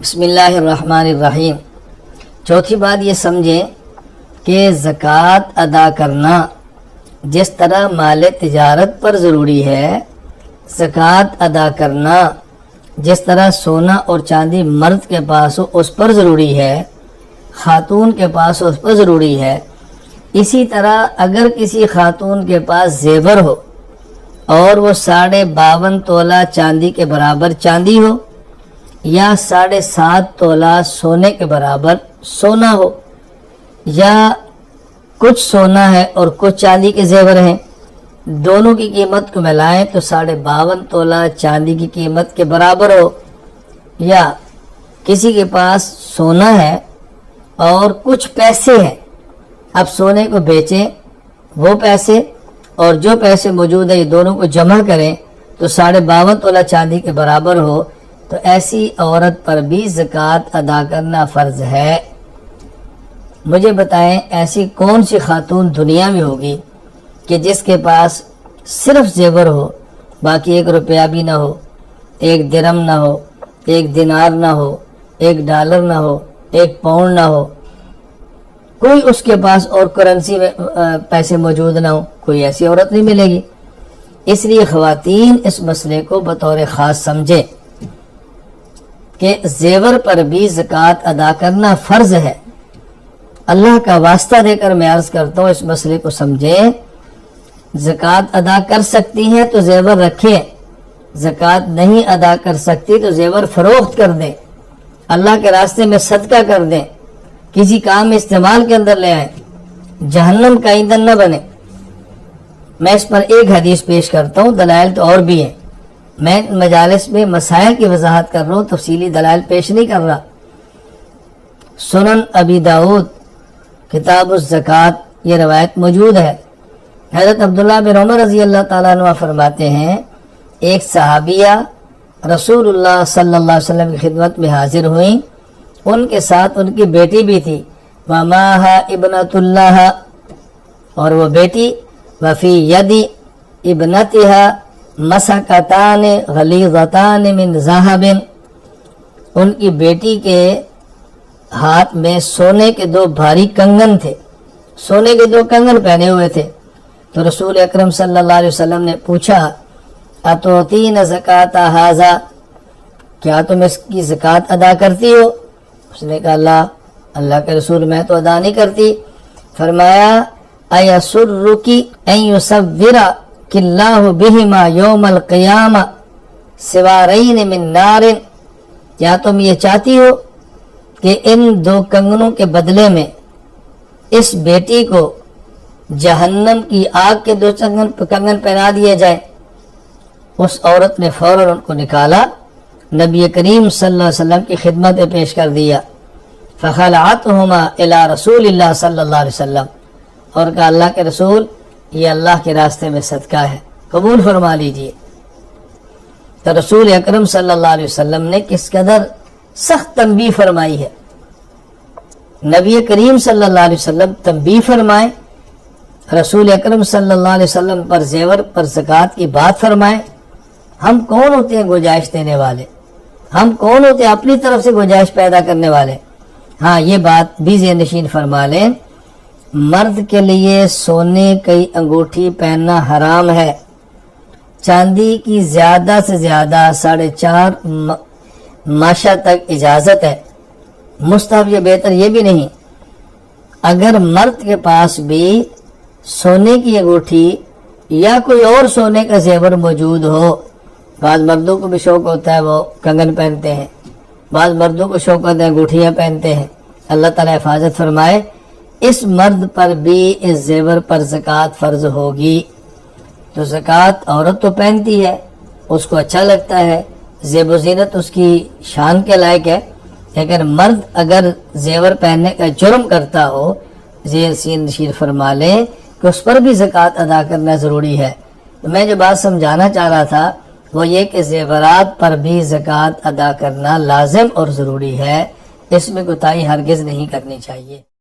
بسم اللہ الرحمن الرحیم۔ چوتھی بات یہ سمجھیں کہ زکوٰۃ ادا کرنا جس طرح مال تجارت پر ضروری ہے، زکوٰۃ ادا کرنا جس طرح سونا اور چاندی مرد کے پاس ہو اس پر ضروری ہے، خاتون کے پاس ہو اس پر ضروری ہے، اسی طرح اگر کسی خاتون کے پاس زیور ہو اور وہ 52.5 تولہ چاندی کے برابر چاندی ہو یا 7.5 تولہ سونے کے برابر سونا ہو، یا کچھ سونا ہے اور کچھ چاندی کے زیور ہیں، دونوں کی قیمت کو ملائیں تو 52.5 تولہ چاندی کی قیمت کے برابر ہو، یا کسی کے پاس سونا ہے اور کچھ پیسے ہیں، اب سونے کو بیچیں وہ پیسے اور جو پیسے موجود ہیں یہ دونوں کو جمع کریں تو 52.5 تولہ چاندی کے برابر ہو، تو ایسی عورت پر بھی زکوٰۃ ادا کرنا فرض ہے۔ مجھے بتائیں ایسی کون سی خاتون دنیا میں ہوگی کہ جس کے پاس صرف زیور ہو، باقی 1 روپیہ بھی نہ ہو، 1 درم نہ ہو، 1 دینار نہ ہو، 1 ڈالر نہ ہو، 1 پاؤنڈ نہ ہو، کوئی اس کے پاس اور کرنسی میں پیسے موجود نہ ہو، کوئی ایسی عورت نہیں ملے گی۔ اس لیے خواتین اس مسئلے کو بطور خاص سمجھے کہ زیور پر بھی زکوٰۃ ادا کرنا فرض ہے۔ اللہ کا واسطہ دے کر میں عرض کرتا ہوں اس مسئلے کو سمجھیں، زکوٰۃ ادا کر سکتی ہیں تو زیور رکھیں، زکوٰۃ نہیں ادا کر سکتی تو زیور فروخت کر دیں، اللہ کے راستے میں صدقہ کر دیں، کسی کام میں استعمال کے اندر لے آئیں، جہنم کا ایندھن نہ بنے۔ میں اس پر ایک حدیث پیش کرتا ہوں، دلائل تو اور بھی ہیں، میں مجالس میں مسائل کی وضاحت کر رہا ہوں، تفصیلی دلائل پیش نہیں کر رہا۔ سنن ابی داؤد کتاب الزکوٰۃ یہ روایت موجود ہے۔ حضرت عبداللہ بن عمر رضی اللہ تعالیٰ عنہ فرماتے ہیں، ایک صحابیہ رسول اللہ صلی اللہ علیہ وسلم کی خدمت میں حاضر ہوئیں، ان کے ساتھ ان کی بیٹی بھی تھی، وَمَاهَا ابنۃ اللہ، اور وہ بیٹی وفی یدی ابنتها مسکتان غلیظتان من ذہب، ان کی بیٹی کے ہاتھ میں سونے کے 2 بھاری کنگن تھے، سونے کے 2 کنگن پہنے ہوئے تھے۔ تو رسول اکرم صلی اللہ علیہ وسلم نے پوچھا، اتعطین زکوٰۃ ھذا، کیا تم اس کی زکوٰۃ ادا کرتی ہو؟ اس نے کہا اللہ کے رسول میں تو ادا نہیں کرتی۔ فرمایا ایسرک ان یصورک اللہ بہما یوم القیامہ سوارین من نار، کیا تم یہ چاہتی ہو کہ ان 2 کنگنوں کے بدلے میں اس بیٹی کو جہنم کی آگ کے 2 کنگن پہنا دیے جائیں؟ اس عورت نے فوراً ان کو نکالا، نبی کریم صلی اللہ علیہ وسلم کی خدمت میں پیش کر دیا، فخلعتہما الی رسول اللہ صلی اللہ علیہ وسلم، اور کہا اللہ کے رسول یہ اللہ کے راستے میں صدقہ ہے، قبول فرما لیجئے۔ تو رسول اکرم صلی اللہ علیہ وسلم نے کس قدر سخت تنبیہ فرمائی ہے، نبی کریم صلی اللہ علیہ وسلم تنبیہ فرمائیں، رسول اکرم صلی اللہ علیہ وسلم پر زیور پر زکوٰۃ کی بات فرمائیں۔ ہم کون ہوتے ہیں گنجائش دینے والے؟ ہم کون ہوتے ہیں اپنی طرف سے گنجائش پیدا کرنے والے؟ ہاں یہ بات بھی ذہن نشین فرما لیں، مرد کے لیے سونے کی انگوٹھی پہننا حرام ہے، چاندی کی زیادہ سے زیادہ 4.5 ماشا تک اجازت ہے، مستحب یا بہتر یہ بھی نہیں۔ اگر مرد کے پاس بھی سونے کی انگوٹھی یا کوئی اور سونے کا زیور موجود ہو، بعض مردوں کو بھی شوق ہوتا ہے وہ کنگن پہنتے ہیں، بعض مردوں کو شوق ہوتا ہے انگوٹھیاں پہنتے ہیں، اللہ تعالیٰ حفاظت فرمائے، اس مرد پر بھی اس زیور پر زکوٰۃ فرض ہوگی۔ تو زکوٰۃ عورت تو پہنتی ہے، اس کو اچھا لگتا ہے، زیب و زینت اس کی شان کے لائق ہے، لیکن مرد اگر زیور پہننے کا جرم کرتا ہو، ذہن نشین فرما لیں کہ اس پر بھی زکوٰۃ ادا کرنا ضروری ہے۔ تو میں جو بات سمجھانا چاہ رہا تھا وہ یہ کہ زیورات پر بھی زکوٰۃ ادا کرنا لازم اور ضروری ہے، اس میں کوتاہی ہرگز نہیں کرنی چاہیے۔